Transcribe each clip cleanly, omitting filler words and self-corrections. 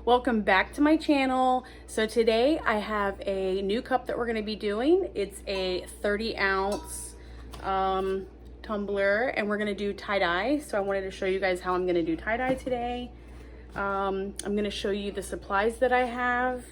Welcome back to my channel. So today I have a new cup that we're going to be doing. It's a 30-ounce tumbler, and we're going to do tie-dye. So I wanted to show you guys how I'm going to do tie-dye today. I'm going to show you the supplies that I have,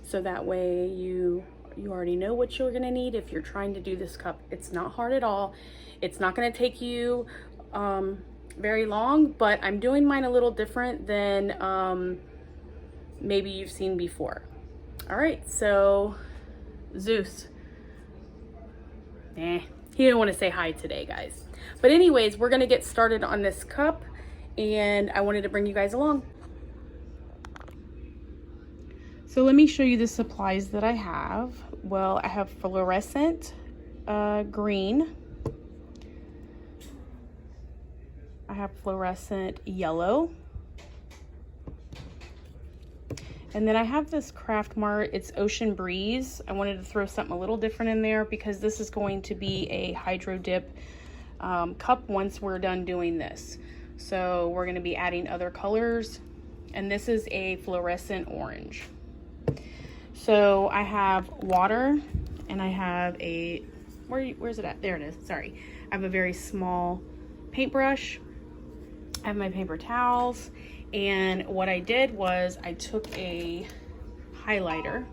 so that way you already know what you're going to need if you're trying to do this cup. It's not hard at all. It's not going to take you very long, but I'm doing mine a little different than maybe you've seen before. All right, so Zeus, he didn't want to say hi today, guys. But anyways, we're gonna get started on this cup, and I wanted to bring you guys along. So let me show you the supplies that I have. Well, I have fluorescent green. I have fluorescent yellow. And then I have this Craft Mart, it's Ocean Breeze. I wanted to throw something a little different in there because this is going to be a hydro dip cup once we're done doing this. So we're gonna be adding other colors. And this is a fluorescent orange. So I have water, and I have a, where's it at? There it is, sorry. I have a very small paintbrush. I have my paper towels. And what I did was I took a highlighter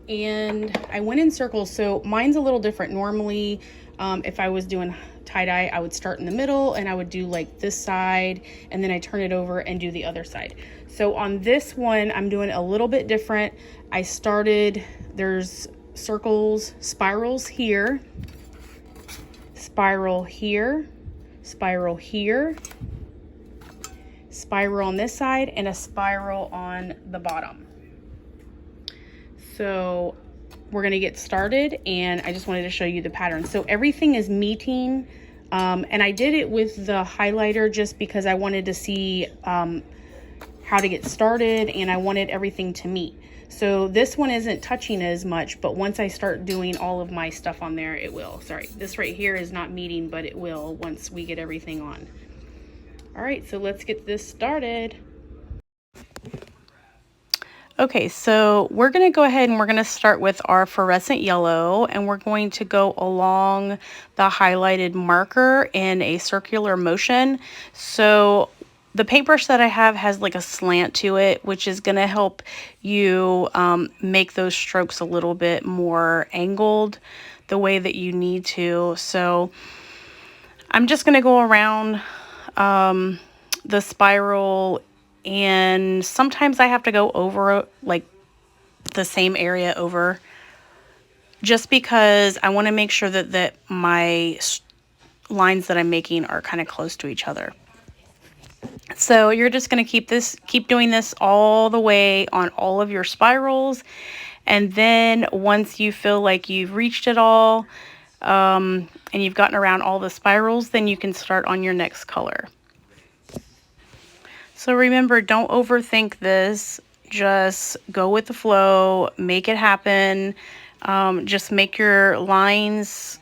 and I went in circles. So mine's a little different. Normally, if I was doing tie-dye, I would start in the middle and I would do like this side, and then I turn it over and do the other side. So on this one, I'm doing a little bit different. I started, there's circles, spirals here, spiral here, spiral here, spiral on this side, and a spiral on the bottom. So we're going to get started, and I just wanted to show you the pattern. So everything is meeting, and I did it with the highlighter just because I wanted to see how to get started, and I wanted everything to meet. So this one isn't touching as much, but once I start doing all of my stuff on there, it will. Sorry, this right here is not meeting, but it will once we get everything on. All right, so let's get this started. Okay, so we're gonna go ahead and we're gonna start with our fluorescent yellow, and we're going to go along the highlighted marker in a circular motion. So the paintbrush that I have has like a slant to it, which is gonna help you make those strokes a little bit more angled the way that you need to. So I'm just gonna go around the spiral, and sometimes I have to go over like the same area over, just because I want to make sure that my lines that I'm making are kind of close to each other. So you're just going to keep doing this all the way on all of your spirals, and then once you feel like you've reached it all, and you've gotten around all the spirals, then you can start on your next color. So remember, don't overthink this. Just go with the flow, make it happen. Just make your lines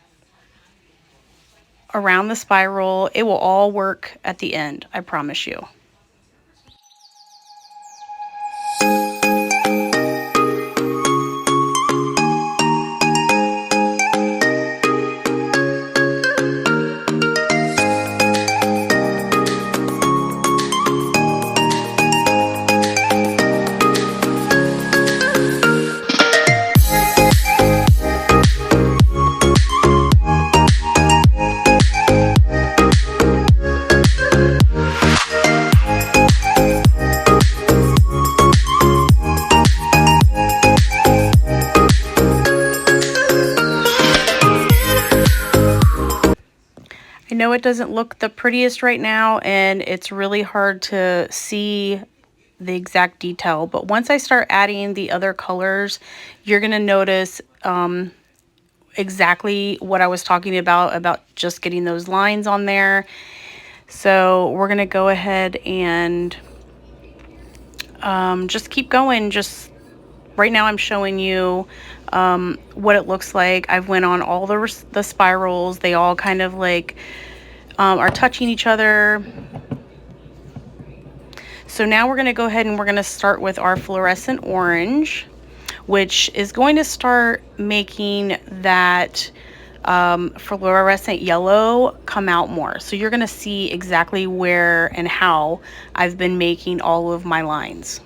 around the spiral. It will all work at the end, I promise you. I know it doesn't look the prettiest right now, and it's really hard to see the exact detail, but once I start adding the other colors, you're going to notice exactly what I was talking about just getting those lines on there. So we're going to go ahead and just keep going. Just right now I'm showing you what it looks like. I've went on all the spirals. They all kind of like are touching each other. So now we're going to go ahead and we're going to start with our fluorescent orange, which is going to start making that fluorescent yellow come out more. So you're going to see exactly where and how I've been making all of my lines.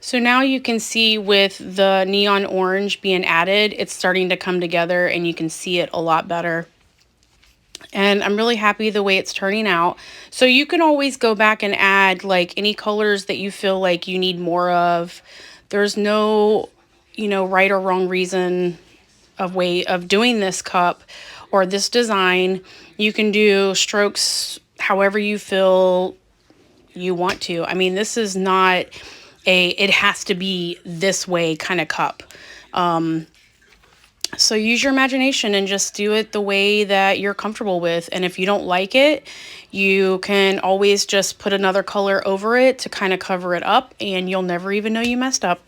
So now you can see with the neon orange being added, it's starting to come together and you can see it a lot better. And I'm really happy the way it's turning out. So you can always go back and add like any colors that you feel like you need more of. There's no, right or wrong reason of way of doing this cup or this design. You can do strokes however you feel you want to. I mean, this is not it has to be this way kind of cup. So use your imagination and just do it the way that you're comfortable with. And if you don't like it, you can always just put another color over it to kind of cover it up, and you'll never even know you messed up.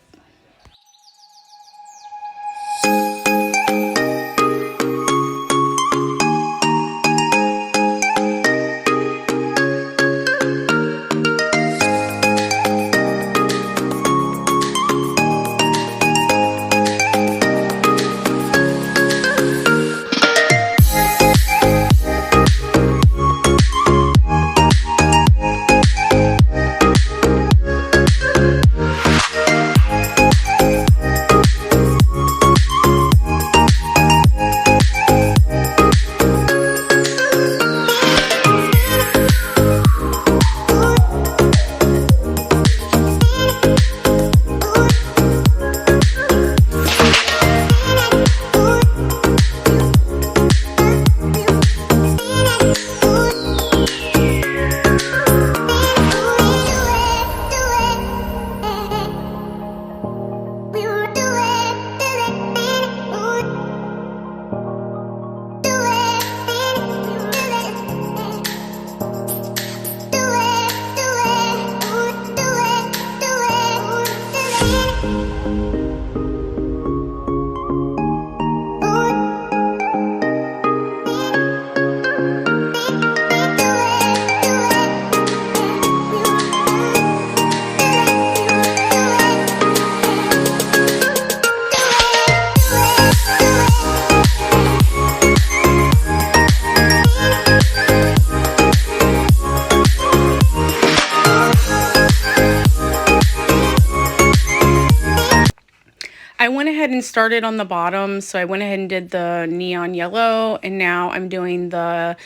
I went ahead and started on the bottom, so I went ahead and did the neon yellow, and now I'm doing the,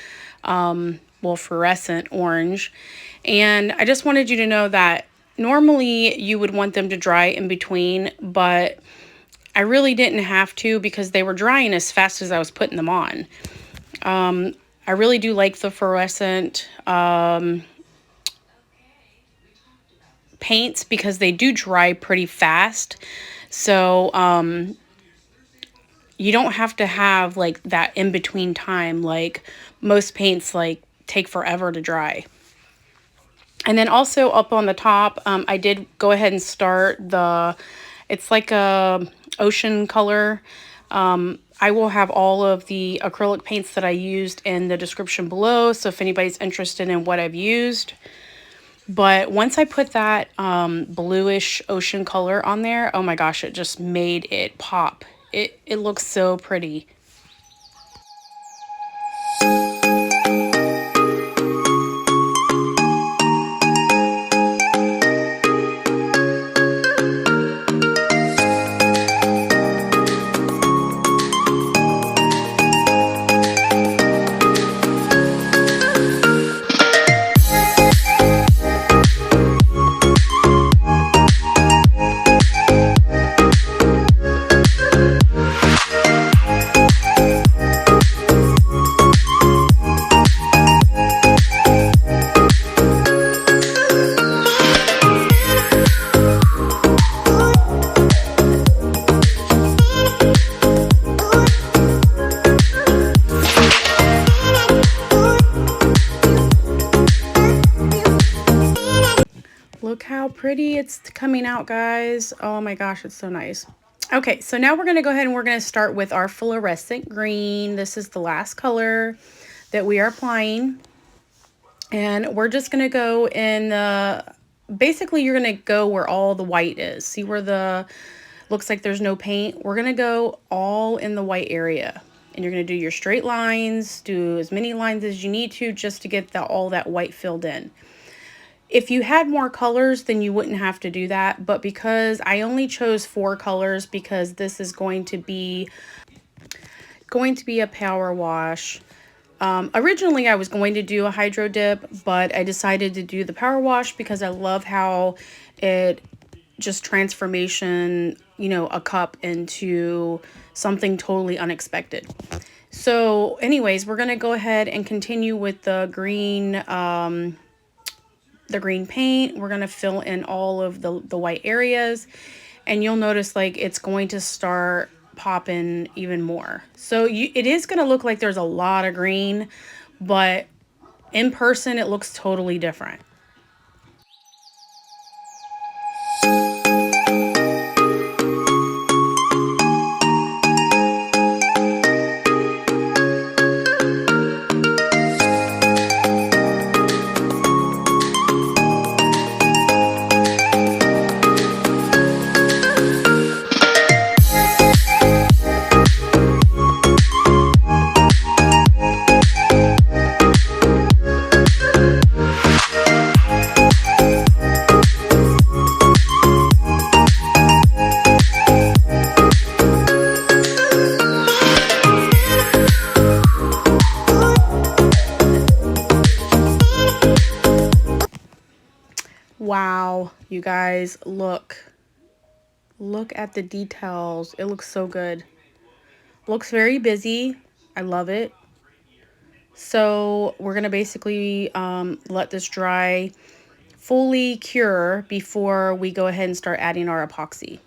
well, fluorescent orange. And I just wanted you to know that normally you would want them to dry in between, but I really didn't have to because they were drying as fast as I was putting them on. I really do like the fluorescent paints because they do dry pretty fast. So you don't have to have like that in between time like most paints like take forever to dry. And then also up on the top, I did go ahead and start the, it's like a ocean color. I will have all of the acrylic paints that I used in the description below, so if anybody's interested in what I've used. But once I put that bluish ocean color on there, oh my gosh, it just made it pop. It looks so pretty. Look how pretty it's coming out, guys. Oh my gosh, it's so nice. Okay, so now we're going to go ahead and we're going to start with our fluorescent green. This is the last color that we are applying. And we're just going to go in the, basically you're going to go where all the white is. See where the, looks like there's no paint? We're going to go all in the white area. And you're going to do your straight lines, do as many lines as you need to just to get all that white filled in. If you had more colors, then you wouldn't have to do that. But because I only chose 4 colors because this is going to be a power wash. Originally, I was going to do a hydro dip, but I decided to do the power wash because I love how it just transformation, you know, a cup into something totally unexpected. So anyways, we're going to go ahead and continue with the green paint. We're going to fill in all of the white areas, and you'll notice like it's going to start popping even more. So it is going to look like there's a lot of green, but in person it looks totally different. Wow, you guys, look at the details. It looks so good. Looks very busy. I love it. So we're gonna basically let this dry, fully cure before we go ahead and start adding our epoxy.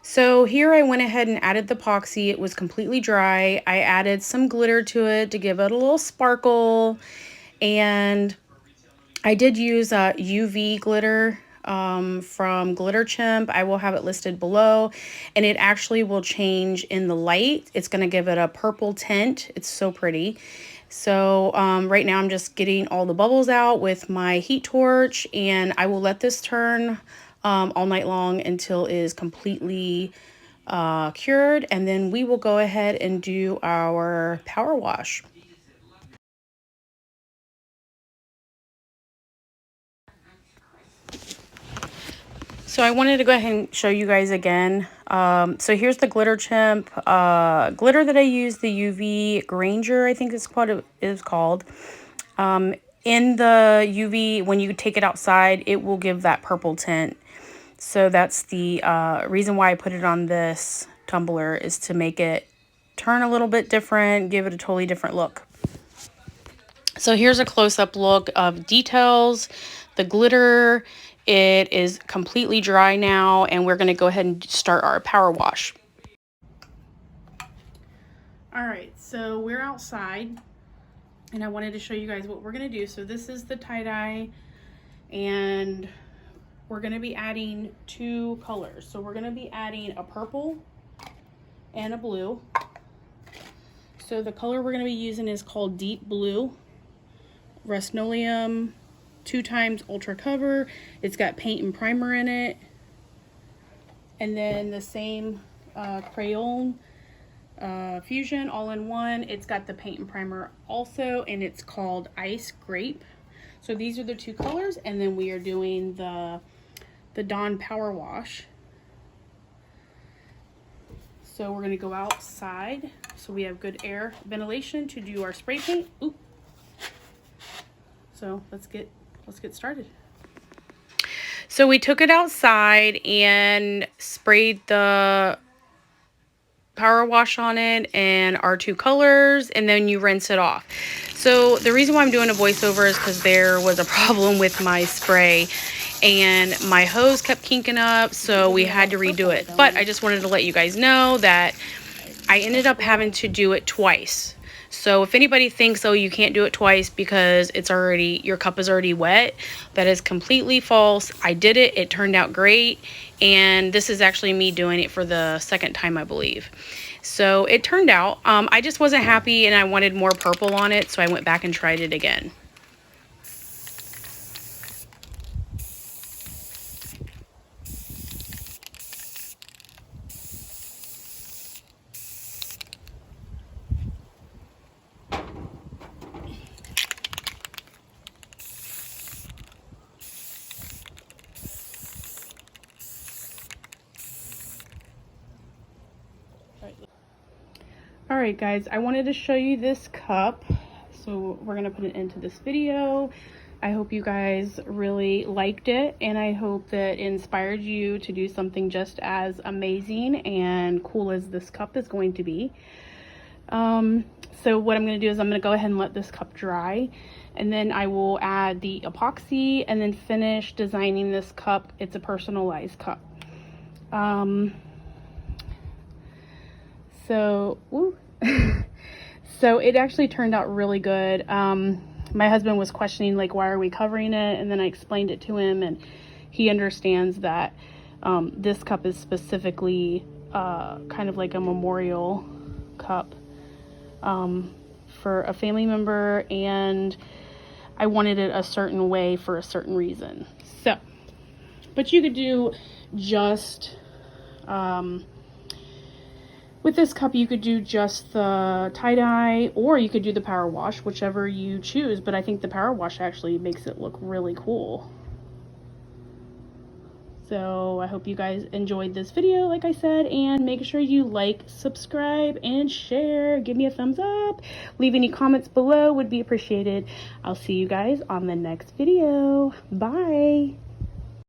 So here I went ahead and added the epoxy. It was completely dry. I added some glitter to it to give it a little sparkle, and I did use UV glitter. from Glitter Chimp. I will have it listed below, and it actually will change in the light. It's going to give it a purple tint. It's so pretty. So right now I'm just getting all the bubbles out with my heat torch, and I will let this turn all night long until it is completely cured, and then we will go ahead and do our power wash. So I wanted to go ahead and show you guys again. So here's the Glitter Chimp glitter that I use, the UV Granger, I think it's what it is called. In the UV, when you take it outside, it will give that purple tint. So that's the reason why I put it on this tumbler, is to make it turn a little bit different, give it a totally different look. So here's a close-up look of details. The glitter, it is completely dry now, and we're going to go ahead and start our power wash. All right, so we're outside, and I wanted to show you guys what we're going to do. So this is the tie-dye, and we're going to be adding 2 colors. So we're going to be adding a purple and a blue. So the color we're going to be using is called Deep Blue. Rust-Oleum 2x Ultra Cover. It's got paint and primer in it. And then the same Krylon Fusion all-in-one. It's got the paint and primer also, and it's called Ice Grape. So these are the 2 colors, and then we are doing the Dawn Power Wash. So we're going to go outside so we have good air ventilation to do our spray paint. Oop. So let's get started. So we took it outside and sprayed the power wash on it and our 2 colors, and then you rinse it off. So the reason why I'm doing a voiceover is because there was a problem with my spray and my hose kept kinking up, so we had to redo it. But I just wanted to let you guys know that I ended up having to do it twice. So if anybody thinks, oh, you can't do it twice because it's already, your cup is already wet, that is completely false. I did it, it turned out great, and this is actually me doing it for the 2nd time, I believe. So it turned out, I just wasn't happy and I wanted more purple on it, so I went back and tried it again. Alright guys, I wanted to show you this cup, so we're going to put it into this video. I hope you guys really liked it, and I hope that it inspired you to do something just as amazing and cool as this cup is going to be. So what I'm going to do is I'm going to go ahead and let this cup dry, and then I will add the epoxy and then finish designing this cup. It's a personalized cup. So it actually turned out really good. My husband was questioning, like, why are we covering it? And then I explained it to him, and he understands that this cup is specifically kind of like a memorial cup for a family member, and I wanted it a certain way for a certain reason. So, but you could do just with this cup, you could do just the tie-dye, or you could do the power wash, whichever you choose. But I think the power wash actually makes it look really cool. So I hope you guys enjoyed this video, like I said, and make sure you like, subscribe, and share. Give me a thumbs up. Leave any comments below, would be appreciated. I'll see you guys on the next video. Bye.